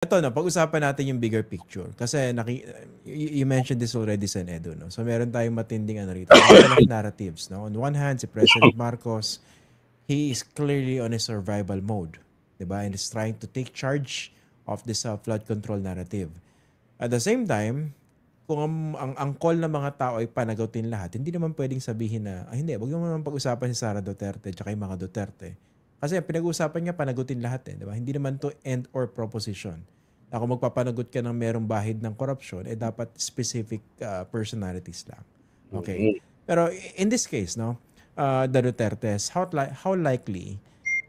Ito na, pag-usapan natin yung bigger picture. Kasi you mentioned this already, Sen Edo, no? So meron tayong matinding ano rito. Battle of narratives, no? On one hand, si President Marcos, he is clearly on a survival mode, 'di ba? And is trying to take charge of this flood control narrative. At the same time, kung ang call ng mga tao ay panagutin lahat, hindi naman pwedeng sabihin na, hindi, wag mo naman pag-usapan si Sara Duterte at yung mga Duterte. Kasi pinag-uusapan niya panagutin lahat di ba? Hindi naman to end or proposition. Na kung magpapanagot ka ng merong bahid ng korupsyon, dapat specific personalities lang. Okay. Pero in this case, no, the Dutertes, how likely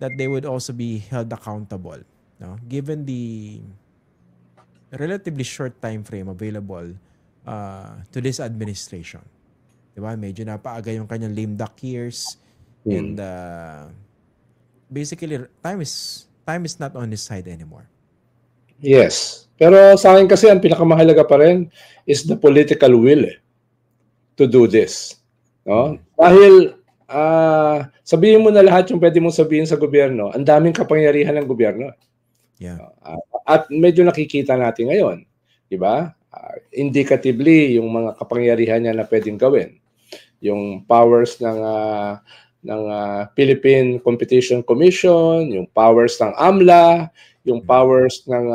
that they would also be held accountable, no? Given the relatively short time frame available to this administration. Diba? Medyo napaaga yung kanyang lame duck years and basically time is not on his side anymore. Yes. Pero sa akin kasi ang pinakamahalaga pa rin is the political will to do this. No? Dahil sabihin mo na lahat yung pwede mong sabihin sa gobyerno, ang daming kapangyarihan ng gobyerno. Yeah. At medyo nakikita natin ngayon, di ba? Indicatively, yung mga kapangyarihan niya na pwedeng gawin. Yung powers ng Philippine Competition Commission, yung powers ng AMLA, yung powers ng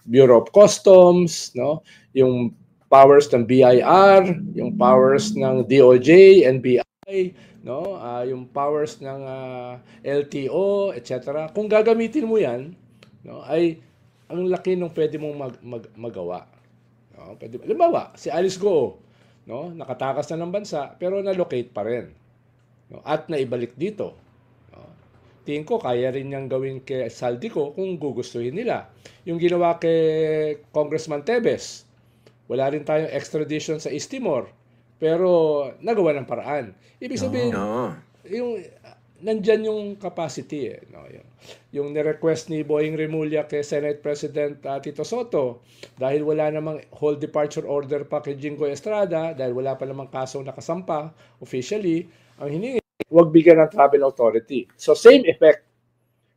Bureau of Customs, no? Yung powers ng BIR, yung powers ng DOJ, NBI, no? Yung powers ng LTO, etc. Kung gagamitin mo 'yan, no, ay ang laki ng pwede mong magawa. No? Pwede, halimbawa, si Alice Go, no, nakatakas na ng bansa pero na-locate pa rin. No? At naibalik dito. No? Tingin ko kaya rin niyang gawin kay Saldico kung gugustuhin nila. Yung ginawa kay Congressman Tebes, wala rin tayong extradition sa East Timor pero nagawa ng paraan. Ibig sabihin, yung nandyan yung capacity no? Yung ni-request ni Boying Remulla kay Senate President Tito Soto dahil wala namang whole departure order pa kay Jingo Estrada dahil wala pa namang kasong nakasampa officially, ang hiningi, huwag bigyan ng travel authority. So same effect.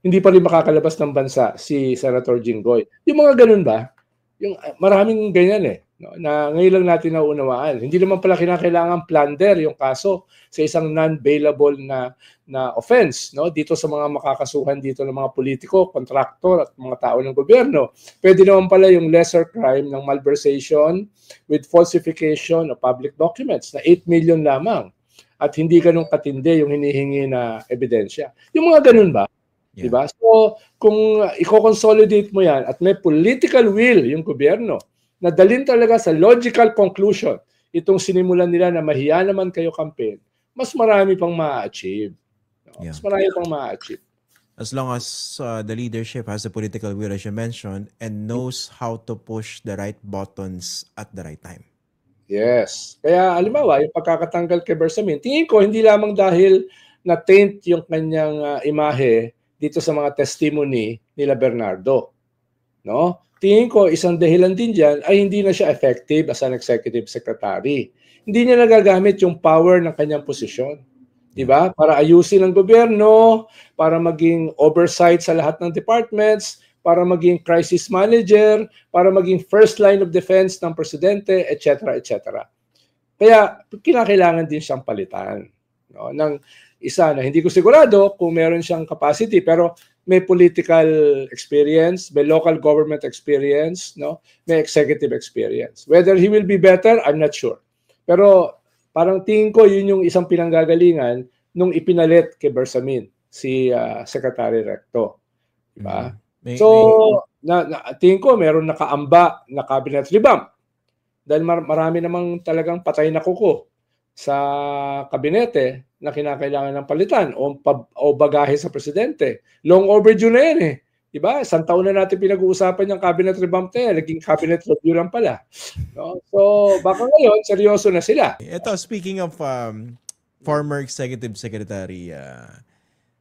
Hindi pa rin makakalabas ng bansa si Senator Jinggoy. Yung mga ganun ba? Yung maraming ganyan no? Na ngayon lang natin naunawaan. Hindi naman pala kinakailangan plunder yung kaso sa isang non-bailable na offense, no? Dito sa mga makakasuhan dito ng mga politiko, kontraktor at mga tao ng gobyerno. Pwede naman pala yung lesser crime ng malversation with falsification of public documents na 8 million lamang at hindi ganun katindi yung hinihingi na ebidensya. Yung mga ganun ba? Yeah. Diba? So, kung i-consolidate mo yan at may political will yung gobyerno na dalhin talaga sa logical conclusion itong sinimulan nila na mahiya naman kayo campaign, mas marami pang ma-achieve. No? Yeah. Mas marami pang ma-achieve. As long as the leadership has the political will, as you mentioned, and knows how to push the right buttons at the right time. Yes. Kaya, halimbawa, yung pagkakatanggal kay Bersamin, tingin ko hindi lamang dahil na-taint yung kanyang imahe dito sa mga testimony nila Bernardo. No? Tingin ko isang dahilan din diyan ay hindi na siya effective as an executive secretary. Hindi niya nagagamit yung power ng kanyang posisyon. 'Di ba? Para ayusin ang gobyerno, para maging oversight sa lahat ng departments, para maging crisis manager, para maging first line of defense ng presidente, etc., etc. Kaya kinakailangan din siyang palitan, no? Ng isa na hindi ko sigurado kung meron siyang capacity pero may political experience, may local government experience, no? May executive experience. Whether he will be better, I'm not sure. Pero parang tingin ko yun yung isang pinanggagalingan nung ipinalit kay Bersamin si Secretary Recto. Diba? So, tingin ko meron nakaamba na cabinet revamp. Dahil marami namang talagang patay na kuko sa kabinete na kinakailangan ng palitan o bagahe sa presidente. Long overdue na yan Diba? Isang taon na natin pinag-uusapan yung cabinet revamp na yan. Naging cabinet review lang pala. No? So, baka ngayon, seryoso na sila. Ito, speaking of former Executive Secretary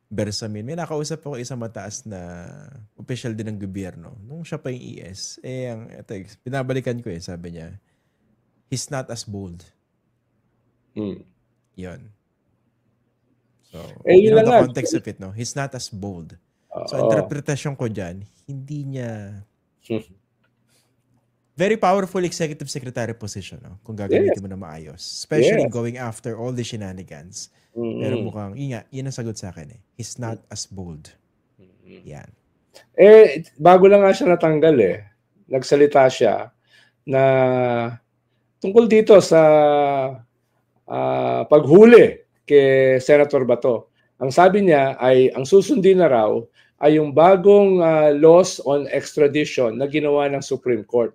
Bersamin, may nakausap ako isang mataas na official din ng gobyerno. Nung siya pa yung ES, pinabalikan ko sabi niya, he's not as bold. Yun. So, you know the context of it, no? He's not as bold. So, interpretasyon ko dyan, hindi niya Very powerful executive secretary position, no? Kung Yes. gagamitin mo na maayos. Especially Yes. going after all the shenanigans. Pero mukhang, yun ang sagot sa akin eh. He's not as bold. Yan. Bago lang nga siya natanggal eh. Nagsalita siya na tungkol dito sa paghuli kay Senator Bato. Ang sabi niya ay ang susundin na raw ay yung bagong laws on extradition na ginawa ng Supreme Court.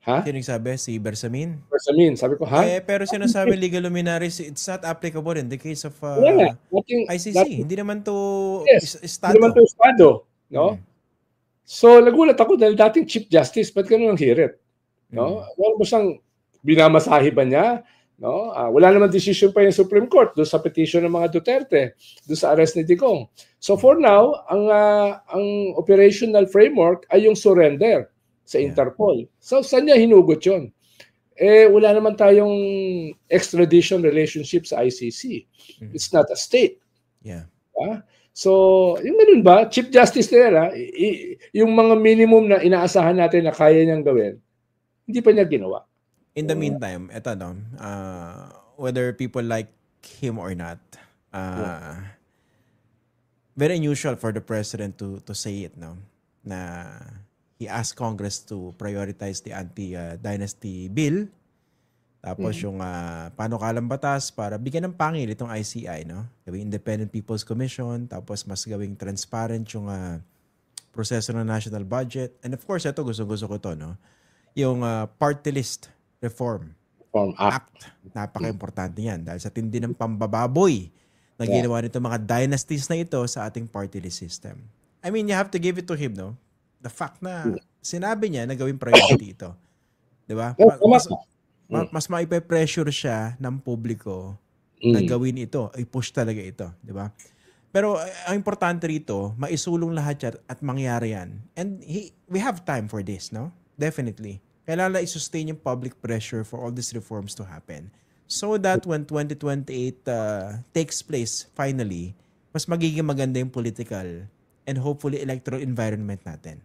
Ha? Sino nagsabi? Si Bersamin? Bersamin, sabi ko, ha? Pero sinasabi legal luminaries, it's not applicable in the case of ICC. Hindi naman to estado. Hindi naman to estado. No? So, nagulat ako dahil dating Chief Justice, ba't ganun ang hirit? No? Wala mo siyang binamasahe ba niya? No? Wala naman decision pa yung Supreme Court doon sa petition ng mga Duterte, doon sa arrest ni Digong. So, for now, ang operational framework ay yung surrender sa Interpol. So, saan niya hinugot yun? Wala naman tayong extradition relationship sa ICC. It's not a state. Yeah. So, yung ganun ba, Chief Justice there, yung mga minimum na inaasahan natin na kaya niyang gawin, hindi pa niya ginawa. In the meantime, eto no, whether people like him or not, very unusual for the president to say it, no, na he asked Congress to prioritize the anti-dynasty bill. Tapos yung panukalang batas para bigyan ng pangil itong ICI, no? Gawing Independent People's Commission, tapos mas gawing transparent yung proseso ng national budget. And of course, ito gusto ko to, no? Yung party list reform act. Napaka-importante yan dahil sa tindi ng pambababoy na ginawa nito mga dynasties na ito sa ating party list system. I mean, you have to give it to him, no? The fact na sinabi niya na gawing priority ito. Di ba? Mas maipe-pressure siya ng publiko na gawin ito. I-push talaga ito. Di ba? Pero ang importante rito, maisulong lahat yan at mangyari yan. And we have time for this, no? Definitely. Kailangan i-sustain yung public pressure for all these reforms to happen. So that when 2028 takes place, finally, mas magiging maganda yung political and hopefully electoral environment natin.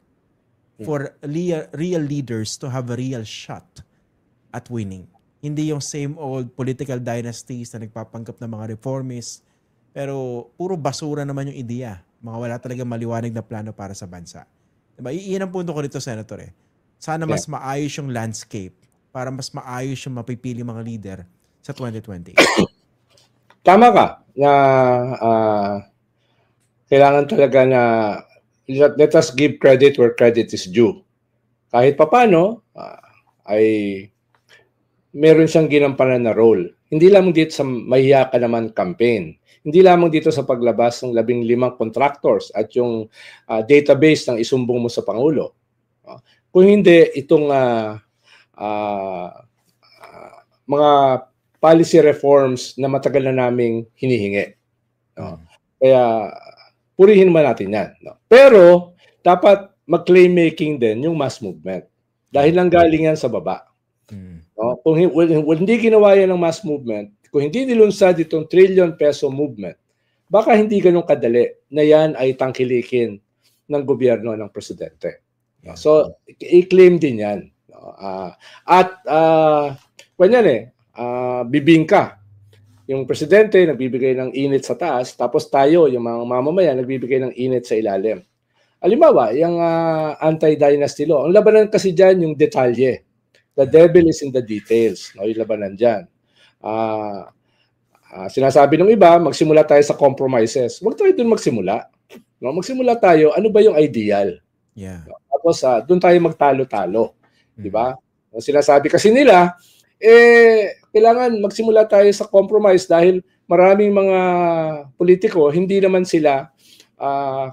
For real leaders to have a real shot at winning. Hindi yung same old political dynasties na nagpapanggap ng mga reformists, pero puro basura naman yung ideya. Mga wala talaga maliwanag na plano para sa bansa. Diba? Iyan ang punto ko dito, Senator. Sana mas maayos yung landscape para mas maayos yung mapipili mga leader sa 2020. Tama ka na kailangan talaga na let us give credit where credit is due. Kahit papano ay meron siyang ginampanan na role. Hindi lamang dito sa Mahiya Ka Naman campaign. Hindi lamang dito sa paglabas ng 15 contractors at yung database ng isumbong mo sa Pangulo. Kung hindi, itong mga policy reforms na matagal na naming hinihingi. Kaya purihin man natin yan. Pero dapat mag-claim making din yung mass movement. Dahil lang galing yan sa baba. Kung hindi ginawa yan ng mass movement, kung hindi nilunsad itong trillion peso movement, baka hindi ganun kadali na yan ay tangkilikin ng gobyerno ng presidente. So, i-claim din yan. Bibingka. Yung presidente nagbibigay ng init sa taas, tapos tayo, yung mga mamamayan, nagbibigay ng init sa ilalim. Halimbawa, yung anti-dynasty law, ang labanan kasi dyan yung detalye. The devil is in the details. No, yung labanan dyan. Sinasabi ng iba, magsimula tayo sa compromises. Huwag tayo dun magsimula. No, magsimula tayo, ano ba yung ideal? Yeah. Tapos, dun tayo magtalo-talo. Diba? Sinasabi kasi nila, kailangan magsimula tayo sa compromise dahil maraming mga politiko, hindi naman sila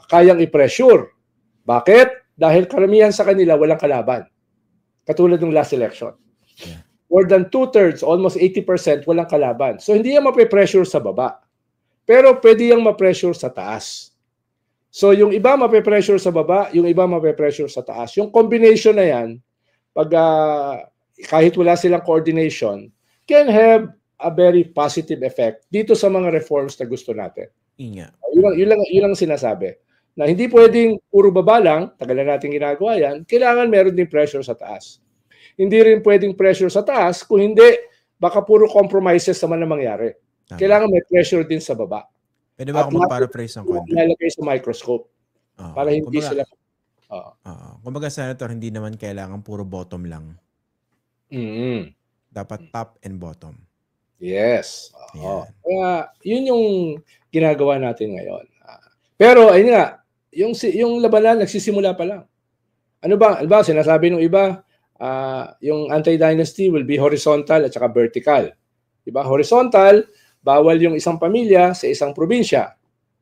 kayang i-pressure. Bakit? Dahil karamihan sa kanila walang kalaban. Katulad ng last election. Yeah. More than 2/3, almost 80% walang kalaban. So hindi yan mape-pressure sa baba. Pero pwede yang ma-pressure sa taas. So yung iba mape-pressure sa baba, yung iba mape-pressure sa taas. Yung combination na yan, pag kahit wala silang coordination, can have a very positive effect dito sa mga reforms na gusto natin. Inga. Yun lang sinasabi. na hindi pwedeng puro baba lang, tagal na natin ginagawa yan, kailangan meron din pressure sa taas. Hindi rin pwedeng pressure sa taas, kung hindi, baka puro compromises naman na mangyari. Tama. Kailangan may pressure din sa baba. Pwede ba ako mag-paraphrase ng konti? Ilalagay sa microscope. Para hindi sila... Kumbaga, Senator, hindi naman kailangan puro bottom lang. Dapat top and bottom. Yes. Kaya, yun yung ginagawa natin ngayon. Pero, ayun nga, yung labanan, nagsisimula pa lang. Ano ba? Sinasabi ng iba, yung anti-dynasty will be horizontal at saka vertical. Diba? Horizontal, bawal yung isang pamilya sa isang probinsya.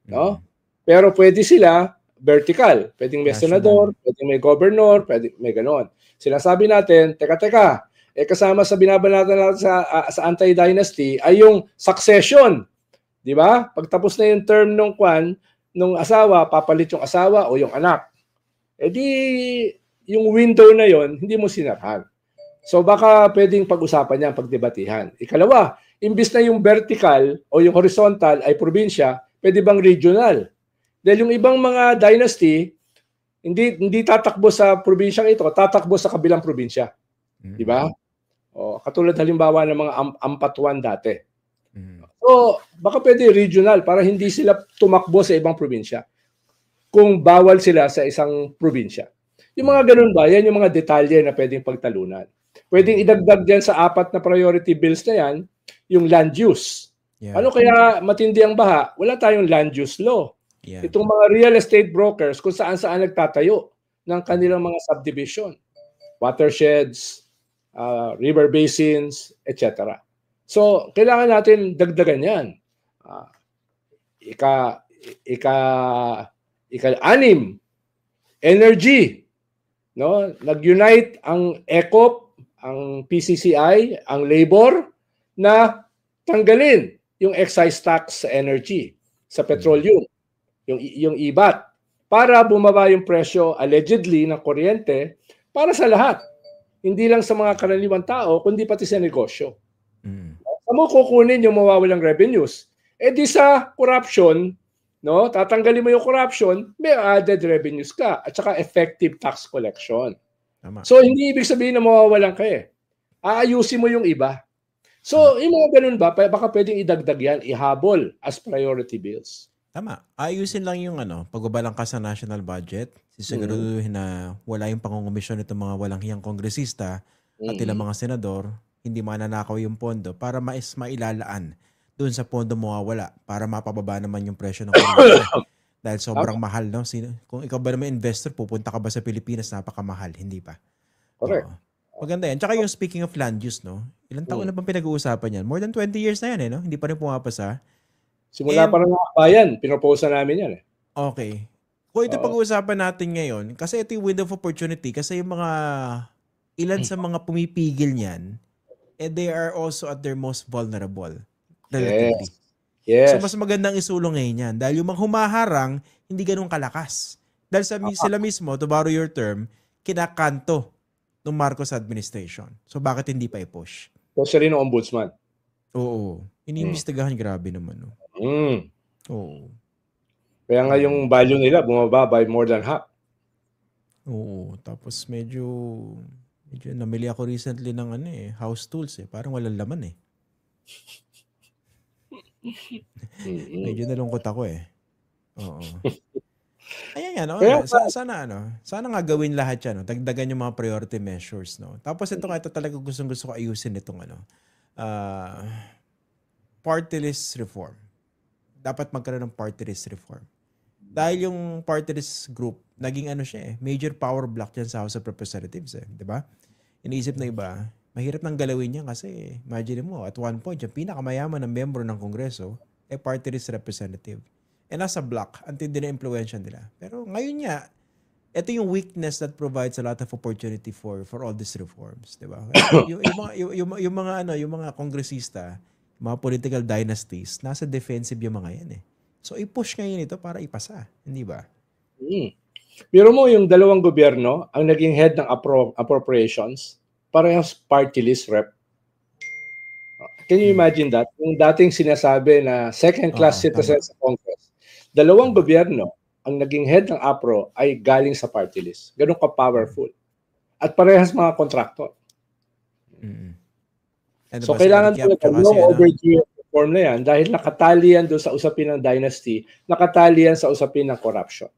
No? Pero pwede sila vertical. Pwedeng may senador, pwedeng may governor, pwedeng may ganon. Sinasabi natin, teka, kasama sa binabanatan natin sa anti-dynasty ay yung succession. Di ba? Pagtapos na yung term nung asawa, papalit yung asawa o yung anak. Di yung window na yon hindi mo sinarhan. So baka pwedeng pag-usapan yan, pagdebatihan. Ikalawa, imbis na yung vertical o yung horizontal ay probinsya, pwede bang regional? Dahil yung ibang mga dynasty, hindi tatakbo sa probinsyang ito, tatakbo sa kabilang probinsya. Di ba? Katulad halimbawa ng mga ampatuan dati. So, baka pwede regional para hindi sila tumakbo sa ibang probinsya kung bawal sila sa isang probinsya. Yung mga ganun ba, yan yung mga detalye na pwedeng pagtalunan. Pwedeng idagdag dyan sa 4 na priority bills na yan, yung land use. Yeah. Ano kaya matindi ang baha? Wala tayong land use law. Yeah. Itong mga real estate brokers kung saan-saan nagtatayo ng kanilang mga subdivision, watersheds, river basins, etc. So, kailangan natin dagdagan yan. Ika-6, energy. No? Nag-unite ang ECOP, ang PCCI, ang labor na tanggalin yung excise tax sa energy, sa petroleum, yung IBAT, para bumaba yung presyo allegedly ng kuryente para sa lahat. Hindi lang sa mga karaniwang tao, kundi pati sa negosyo. Saan mo kukunin yung mawawalang revenues? Di sa corruption, no? Tatanggalin mo yung corruption, may added revenues ka at saka effective tax collection. Tama. So, hindi ibig sabihin na mawawalan ka Aayusin mo yung iba. So, yung mga ganun ba, baka pwedeng idagdag yan, ihabol as priority bills. Tama. Ayusin lang yung pagbabalangkas sa national budget. Sisiguraduhin na wala yung pangungumisyon itong mga walang hiyang kongresista at ilang mga senador, hindi mananakaw yung pondo para mailalaan doon sa pondo mawawala para mapababa naman yung presyo ng kuryente. Dahil sobrang mahal, no? Kung ikaw ba naman investor, pupunta ka ba sa Pilipinas, napakamahal, hindi pa. Correct. Maganda yan. Tsaka yung speaking of land use, no? Ilang taon na bang pinag-uusapan yan? More than 20 years na yan, no? Hindi pa rin pumapasa. Simula pa rin ng akbayan, pinopose na namin yan. Okay. Kung ito pag-uusapan natin ngayon, kasi ito yung window of opportunity, kasi yung mga ilan sa mga pumipigil niyan, they are also at their most vulnerable. Relatively. Yes. So mas magandang isulong ngayon yan. Dahil yung mga humaharang, hindi ganun kalakas. Dahil sila mismo, to borrow your term, kinakanto ng Marcos administration. So bakit hindi pa i-push? So siya rin ang ombudsman. Oo. Iniimbestigahan, grabe naman. No? Oo. Kaya nga yung value nila bumaba by more than half. Oo. Tapos medyo namili ako recently ng house tools Parang walang laman Medyo nalungkot ako Oo. Ayan yan. Sana nga gawin lahat yan. Dagdagan yung mga priority measures. No? Tapos ito talaga gusto ko ayusin itong party list reform. Dapat magkaroon ng party list reform. Dahil yung party list group, naging major power block dyan sa House of Representatives. Diba? Iniisip na iba, mahirap nang galawin yan kasi imagine mo, at one point, yung pinakamayaman ng membro ng Kongreso, party list representative. Nasa block, until din na impluensya nila. Pero ngayon nga, ito yung weakness that provides a lot of opportunity for all these reforms, 'di ba? yung mga kongresista, mga political dynasties, nasa defensive yung mga yan So i-push ngayon ito para ipasa, hindi ba? Pero mo yung dalawang gobyerno ang naging head ng appropriations, parehas party list rep. Can you imagine that? Yung dating sinasabi na second-class citizens sa Congress, dalawang gobyerno ang naging head ng APRO ay galing sa party list. Ganun ka-powerful. At parehas mga kontraktor. Ano So ba, kailangan recap po ko long kasi, ano? overdue yung reform na yan dahil nakatali yan doon sa usapin ng dynasty, nakatali yan sa usapin ng corruption.